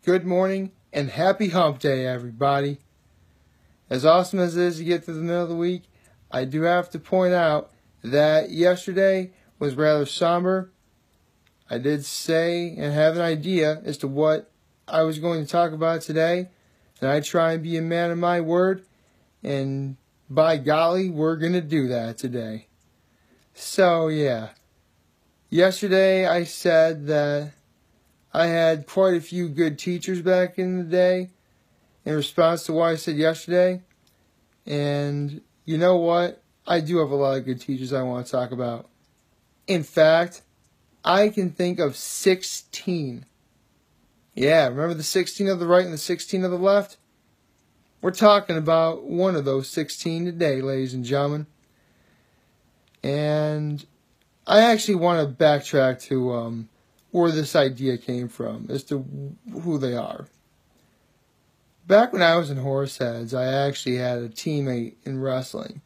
good morning, and happy hump day, everybody. As awesome as it is to get to the middle of the week, I do have to point out that yesterday was rather somber. I did say and have an idea as to what I was going to talk about today, and I try and be a man of my word, and by golly, we're going to do that today. So, yeah. Yesterday I said that I had quite a few good teachers back in the day in response to what I said yesterday. And you know what? I do have a lot of good teachers I want to talk about. In fact, I can think of 16. Yeah, remember the 16 of the right and the 16 of the left? We're talking about one of those 16 today, ladies and gentlemen. And I actually want to backtrack to where this idea came from, as to who they are. Back when I was in Horseheads, I actually had a teammate in wrestling.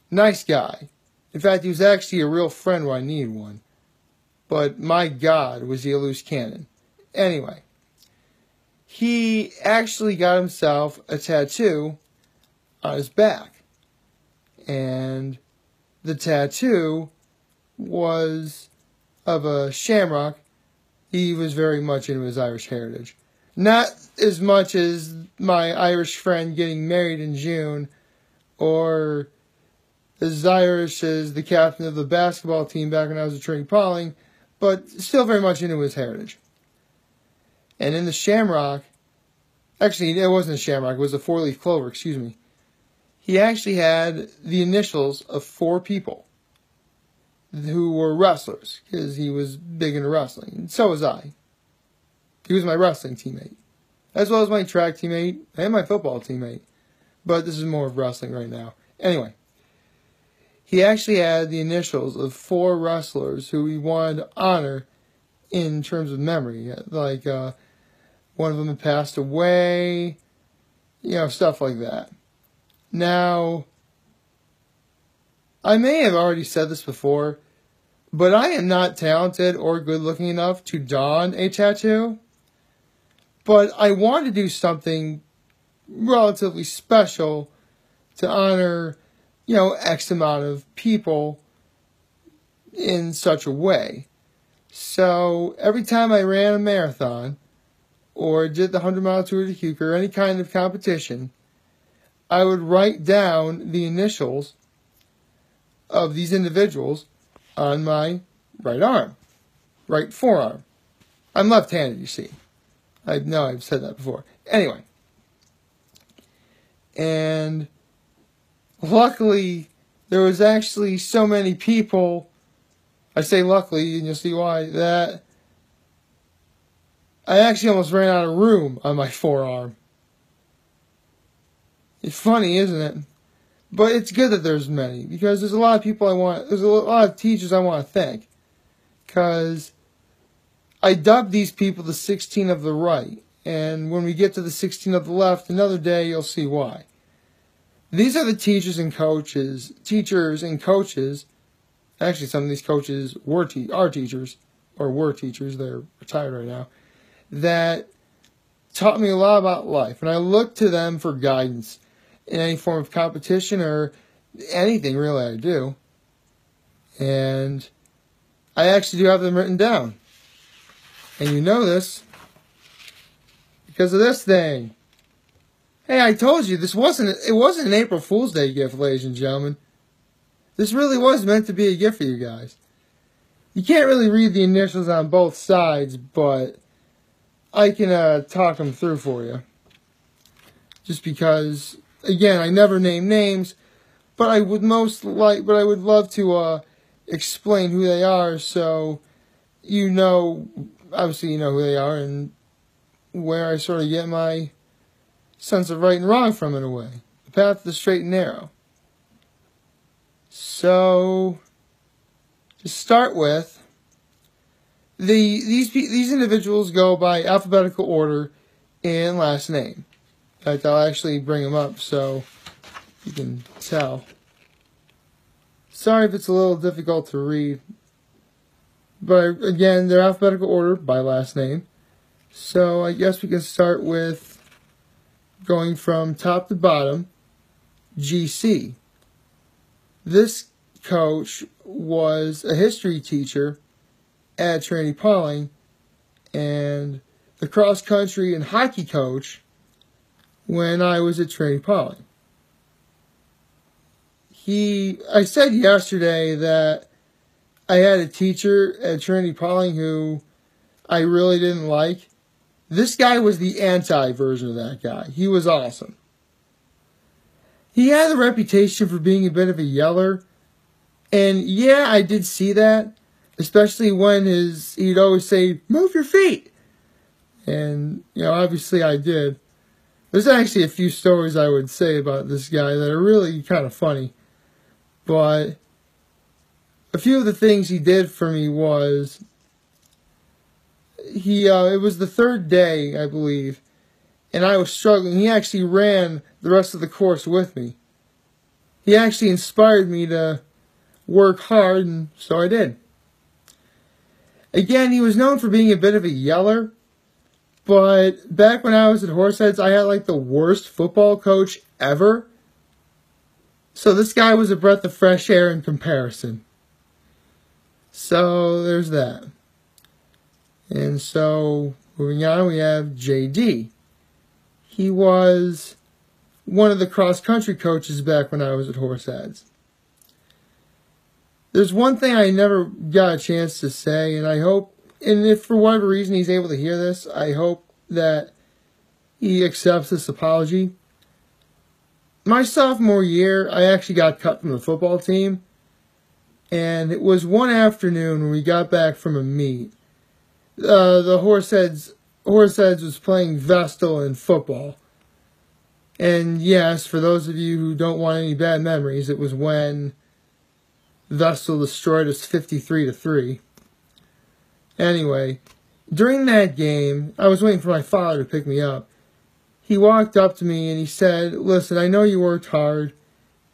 Nice guy. In fact, he was actually a real friend when I needed one. But my God, was he a loose cannon. Anyway, he actually got himself a tattoo on his back. And the tattoo was of a shamrock. He was very much into his Irish heritage. Not as much as my Irish friend getting married in June, or as Irish as the captain of the basketball team back when I was at Trinity-Pawling, but still very much into his heritage. And in the shamrock, actually it wasn't a shamrock, it was a four-leaf clover, excuse me. He actually had the initials of 4 people who were wrestlers, because he was big into wrestling, and so was I. He was my wrestling teammate, as well as my track teammate and my football teammate, but this is more of wrestling right now. Anyway, he actually had the initials of 4 wrestlers who he wanted to honor in terms of memory, like one of them had passed away, stuff like that. Now, I may have already said this before, but I am not talented or good looking enough to don a tattoo. But I want to do something relatively special to honor, X amount of people in such a way. So every time I ran a marathon or did the 100-mile Tour de Cuke or any kind of competition, I would write down the initials of these individuals on my right arm, right forearm. I'm left-handed, you see. I know I've said that before. Anyway. And luckily, there was actually so many people, I say luckily, and you'll see why, that I actually almost ran out of room on my forearm. It's funny, isn't it? But it's good that there's many, because there's a lot of people there's a lot of teachers I want to thank. Because I dubbed these people the 16 of the right. And when we get to the 16 of the left, another day you'll see why. These are the teachers and coaches. Actually, some of these coaches are teachers, or were teachers, they're retired right now, that taught me a lot about life. And I look to them for guidance in any form of competition or anything really I do. And I actually do have them written down. And you know this because of this thing. Hey, I told you it wasn't an April Fool's Day gift, ladies and gentlemen. This really was meant to be a gift for you guys. You can't really read the initials on both sides, but I can talk them through for you. Just because, again, I never name names, but I would love to explain who they are, so obviously you know who they are and where I sort of get my sense of right and wrong from, in a way. The path to the straight and narrow. So, to start with, these individuals go by alphabetical order and last name. In fact, I'll actually bring them up so you can tell. Sorry if it's a little difficult to read. But again, they're alphabetical order by last name. So I guess we can start with going from top to bottom. GC. This coach was a history teacher at Trinity-Pawling and the cross country and hockey coach when I was at Trinity-Pawling. I said yesterday that I had a teacher at Trinity-Pawling who I really didn't like. This guy was the anti-version of that guy. He was awesome. He had a reputation for being a bit of a yeller. And yeah, I did see that. Especially when he'd always say, "Move your feet." And, obviously I did. There's actually a few stories I would say about this guy that are really kind of funny. But a few of the things he did for me was, it was the third day, I believe, and I was struggling. He actually ran the rest of the course with me. He actually inspired me to work hard, and so I did. Again, he was known for being a bit of a yeller, but back when I was at Horseheads, I had like the worst football coach ever. So this guy was a breath of fresh air in comparison. So there's that. And so moving on, we have JD. He was one of the cross-country coaches back when I was at Horseheads. There's one thing I never got a chance to say, and I hope, and if for whatever reason he's able to hear this, I hope that he accepts this apology. My sophomore year, I actually got cut from the football team, and it was one afternoon when we got back from a meet. The Horseheads was playing Vestal in football. And yes, for those of you who don't want any bad memories, it was when Vestal destroyed us 53-3. Anyway, during that game, I was waiting for my father to pick me up. He walked up to me and he said, "Listen, I know you worked hard,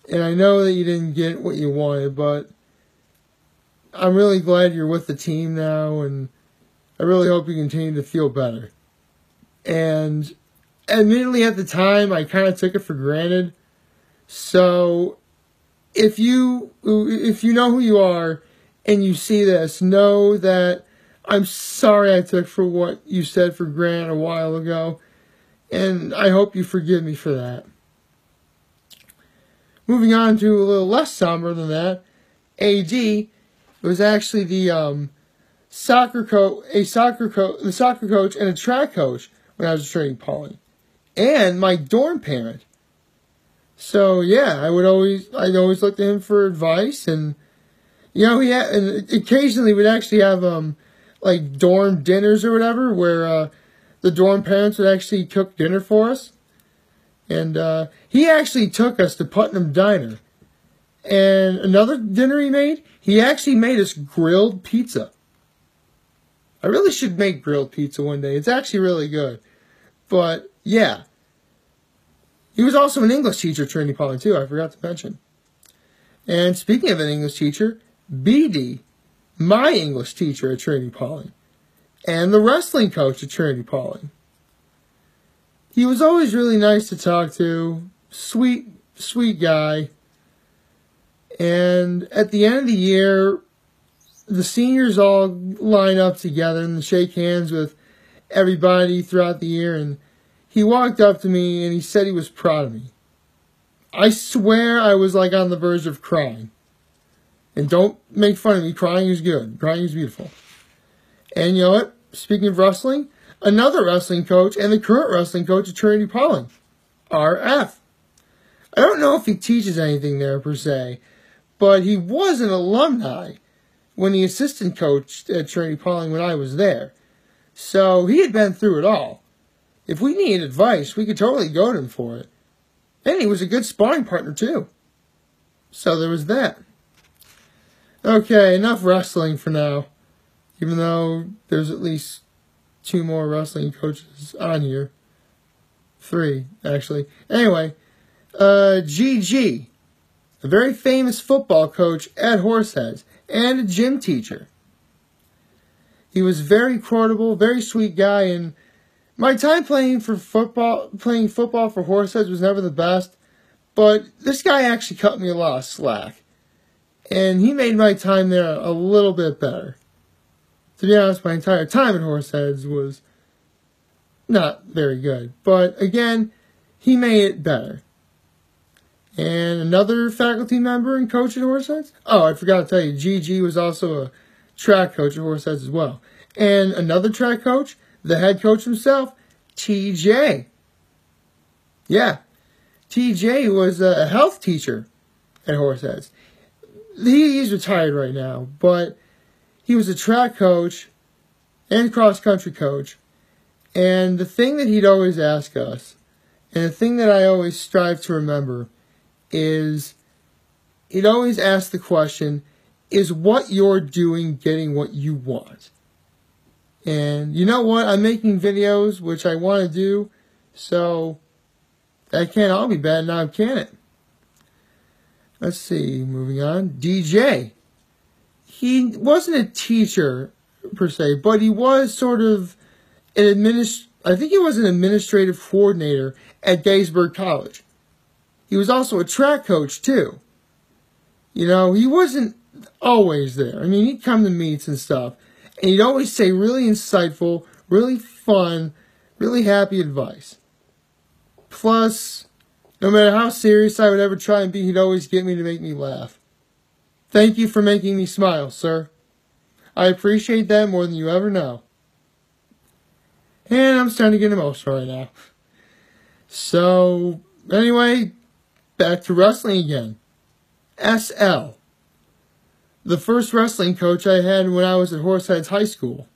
and I know that you didn't get what you wanted, but I'm really glad you're with the team now, and I really hope you continue to feel better." And admittedly at the time, I kind of took it for granted. So if you know who you are and you see this, know that I'm sorry I took for what you said for granted a while ago, and I hope you forgive me for that. Moving on to a little less somber than that, AD was actually the soccer coach and a track coach when I was training Trinity-Pawling, and my dorm parent. So yeah, I'd always look to him for advice, and and occasionally we'd actually have like dorm dinners or whatever, where the dorm parents would actually cook dinner for us. And he actually took us to Putnam Diner. And another dinner he actually made us grilled pizza. I really should make grilled pizza one day. It's actually really good. But yeah. He was also an English teacher at Trinity-Pawling too, I forgot to mention. And speaking of an English teacher, BD, my English teacher at Trinity-Pawling, and the wrestling coach at Trinity-Pawling. He was always really nice to talk to, sweet guy. And at the end of the year, the seniors all line up together and shake hands with everybody throughout the year. And he walked up to me and he said he was proud of me. I swear I was like on the verge of crying. And don't make fun of me. Crying is good. Crying is beautiful. And you know what? Speaking of wrestling, another wrestling coach and the current wrestling coach at Trinity-Pawling, RF. I don't know if he teaches anything there per se, but he was an alumni when he assistant coached at Trinity-Pawling when I was there. So he had been through it all. If we needed advice, we could totally go to him for it. And he was a good sparring partner too. So there was that. Okay, enough wrestling for now. Even though there's at least 2 more wrestling coaches on here. 3, actually. Anyway, GG, a very famous football coach at Horseheads and a gym teacher. He was very quotable, very sweet guy, and My time playing football for Horseheads was never the best, but this guy actually cut me a lot of slack. And he made my time there a little bit better. To be honest, my entire time at Horseheads was not very good. But again, he made it better. And another faculty member and coach at Horseheads? Oh, I forgot to tell you, GG was also a track coach at Horseheads as well. And another track coach, the head coach himself, TJ. Yeah, TJ was a health teacher at Horseheads. He's retired right now, but he was a track coach and cross-country coach. And the thing that he'd always ask us, and the thing that I always strive to remember, is he'd always ask the question, is what you're doing getting what you want? And you know what? I'm making videos, which I want to do, so that can't all be bad now, can it? Let's see, moving on. DJ. He wasn't a teacher, per se, but he was sort of I think he was an administrative coordinator at Gettysburg College. He was also a track coach, too. You know, he wasn't always there. I mean, he'd come to meets and stuff, and he'd always say really insightful, really fun, really happy advice. Plus, no matter how serious I would ever try and be, he'd always get me to make me laugh. Thank you for making me smile, sir. I appreciate that more than you ever know. And I'm starting to get emotional right now. So, anyway, back to wrestling again. SL. The first wrestling coach I had when I was at Horseheads High School.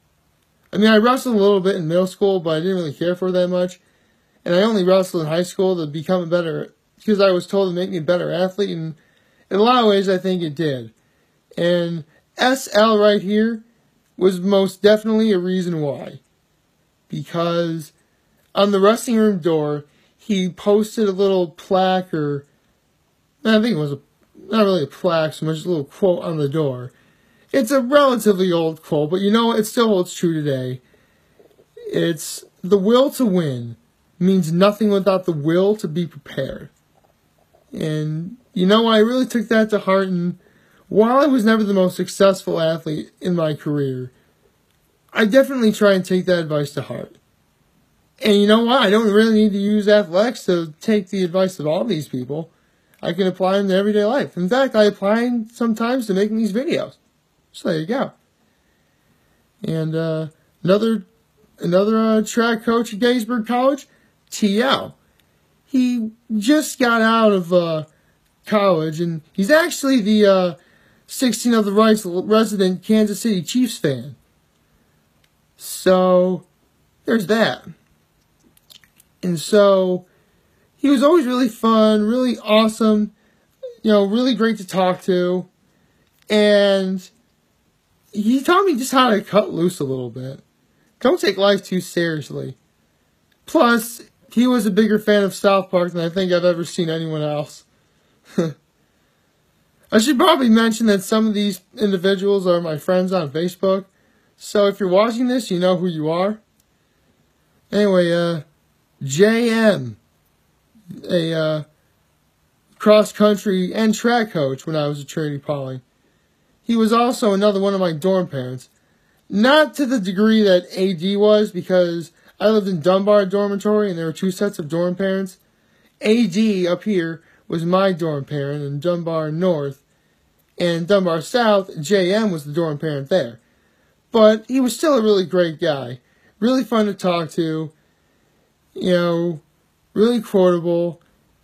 I mean, I wrestled a little bit in middle school, but I didn't really care for it that much. And I only wrestled in high school to become a better, because I was told to make me a better athlete, and in a lot of ways I think it did. And SL right here was most definitely a reason why. Because on the wrestling room door, he posted a little plaque, or I think it was not really a plaque so much as a little quote on the door. It's a relatively old quote, but you know what? It still holds true today. It's, the will to win means nothing without the will to be prepared. And, you know, I really took that to heart, and while I was never the most successful athlete in my career, I definitely try and take that advice to heart. And you know what? I don't really need to use athletics to take the advice of all these people. I can apply them to everyday life. In fact, I apply them sometimes to making these videos. So there you go. And another track coach at Gettysburg College, TL. He just got out of college, and he's actually the 16 of the Rights resident Kansas City Chiefs fan. So there's that. And so he was always really fun, really awesome, you know, really great to talk to. And he taught me just how to cut loose a little bit. Don't take life too seriously. Plus, he was a bigger fan of South Park than I think I've ever seen anyone else. I should probably mention that some of these individuals are my friends on Facebook. So if you're watching this, you know who you are. Anyway, JM, a cross-country and track coach when I was at Trinity-Pawling. He was also another one of my dorm parents. Not to the degree that AD was, because I lived in Dunbar dormitory and there were two sets of dorm parents. AD up here was my dorm parent in Dunbar North, and Dunbar South, JM was the dorm parent there. But he was still a really great guy. Really fun to talk to. You know, really quotable.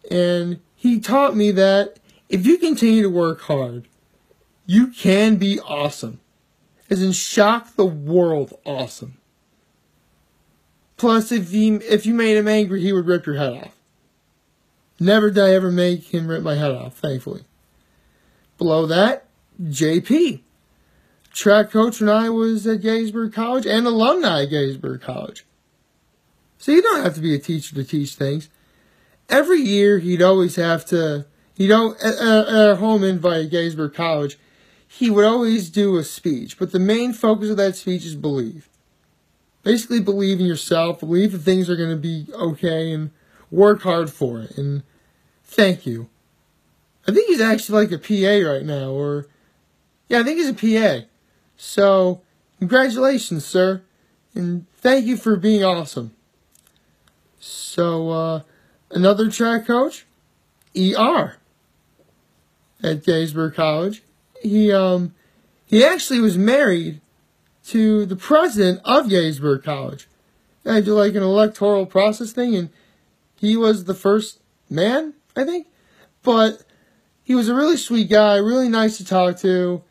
And he taught me that if you continue to work hard, you can be awesome. As in, shock the world awesome. Plus, if you made him angry, he would rip your head off. Never did I ever make him rip my head off, thankfully. Below that, JP. Track coach when I was at Gettysburg College, and alumni at Gettysburg College. So you don't have to be a teacher to teach things. Every year, he'd always have to, at our home invite at Gettysburg College, he would always do a speech. But the main focus of that speech is believe. basically believe in yourself, believe that things are going to be okay, and work hard for it. And thank you. I think he's actually like a PA right now, or yeah, I think he's a PA. So, congratulations, sir, and thank you for being awesome. So, another track coach, ER, at Gettysburg College. He actually was married to the president of Gettysburg College. They did like an electoral process thing, and he was the first man, I think. But he was a really sweet guy, really nice to talk to.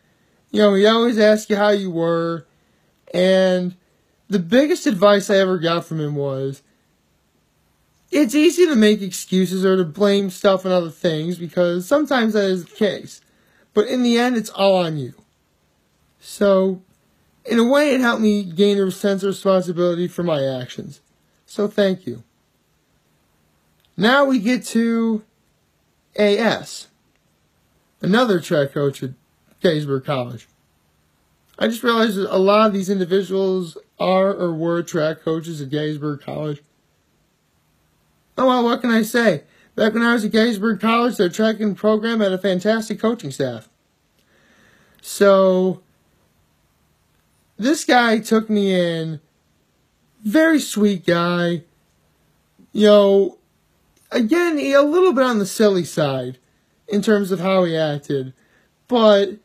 You know, he always asked you how you were. And the biggest advice I ever got from him was, it's easy to make excuses or to blame stuff on other things, because sometimes that is the case. But in the end, it's all on you. So, in a way, it helped me gain a sense of responsibility for my actions. So, thank you. Now we get to AS, another track coach at Gettysburg College. I just realized that a lot of these individuals are or were track coaches at Gettysburg College. Oh well, what can I say? Back when I was at Gettysburg College, their tracking program had a fantastic coaching staff. So, this guy took me in, very sweet guy, you know, again, a little bit on the silly side in terms of how he acted, but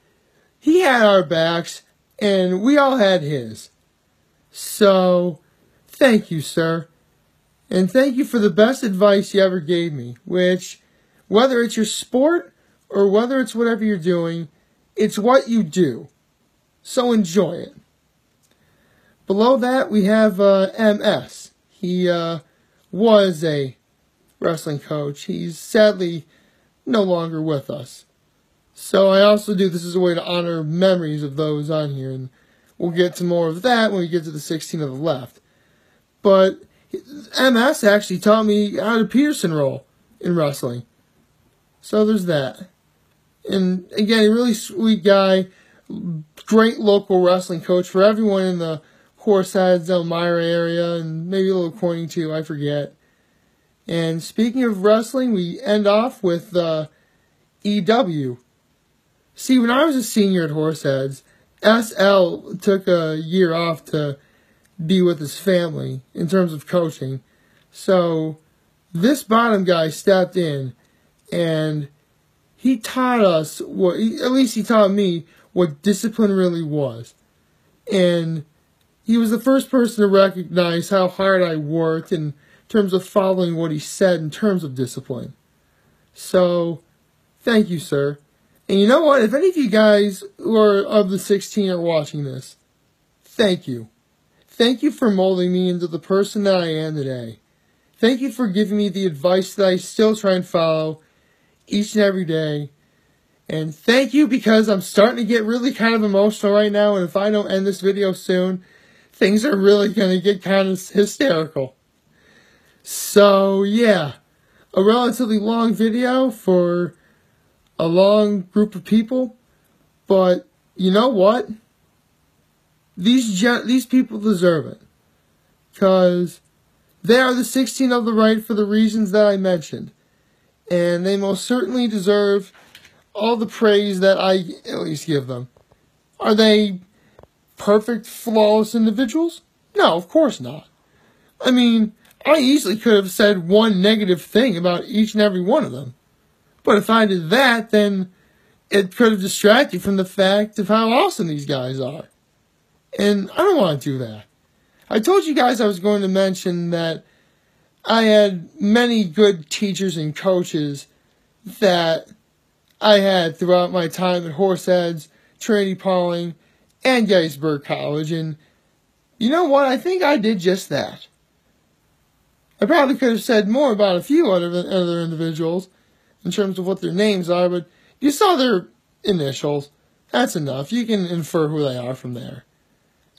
he had our backs, and we all had his. So, thank you, sir. And thank you for the best advice you ever gave me, which, whether it's your sport or whether it's whatever you're doing, it's what you do. So enjoy it. Below that, we have MS. He was a wrestling coach. He's sadly no longer with us. So I also do this as a way to honor memories of those on here, and we'll get to more of that when we get to the 16 of the left. But MS actually taught me how to Peterson roll in wrestling. So there's that. And again, a really sweet guy, great local wrestling coach for everyone in the Horseheads, Elmira area, and maybe a little Corning too, I forget. And speaking of wrestling, we end off with EW. See, when I was a senior at Horseheads, SL took a year off to be with his family in terms of coaching. So this bottom guy stepped in, and he taught us, at least he taught me, what discipline really was. And he was the first person to recognize how hard I worked in terms of following what he said in terms of discipline. So, thank you, sir. And you know what? If any of you guys who are of the 16 are watching this, thank you. Thank you for molding me into the person that I am today. Thank you for giving me the advice that I still try and follow each and every day. And thank you, because I'm starting to get really kind of emotional right now, and if I don't end this video soon, things are really going to get kind of hysterical. So, yeah, a relatively long video for a long group of people, but you know what? These people deserve it, because they are the 16 of the right for the reasons that I mentioned, and they most certainly deserve all the praise that I at least give them. Are they perfect, flawless individuals? No, of course not. I mean, I easily could have said one negative thing about each and every one of them. But if I did that, then it could have distracted from the fact of how awesome these guys are. And I don't want to do that. I told you guys I was going to mention that I had many good teachers and coaches that I had throughout my time at Horseheads, Trinity-Pawling, and Gettysburg College. And you know what? I think I did just that. I probably could have said more about a few other individuals in terms of what their names are, but you saw their initials. That's enough. You can infer who they are from there.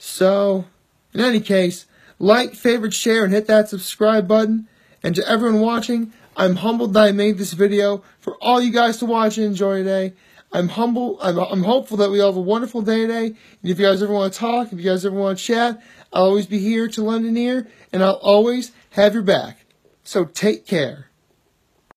So, in any case, like, favorite, share, and hit that subscribe button. And to everyone watching, I'm humbled that I made this video for all you guys to watch and enjoy today. I'm humble. I'm hopeful that we all have a wonderful day today. And if you guys ever want to talk, if you guys ever want to chat, I'll always be here to lend an ear, and I'll always have your back. So take care.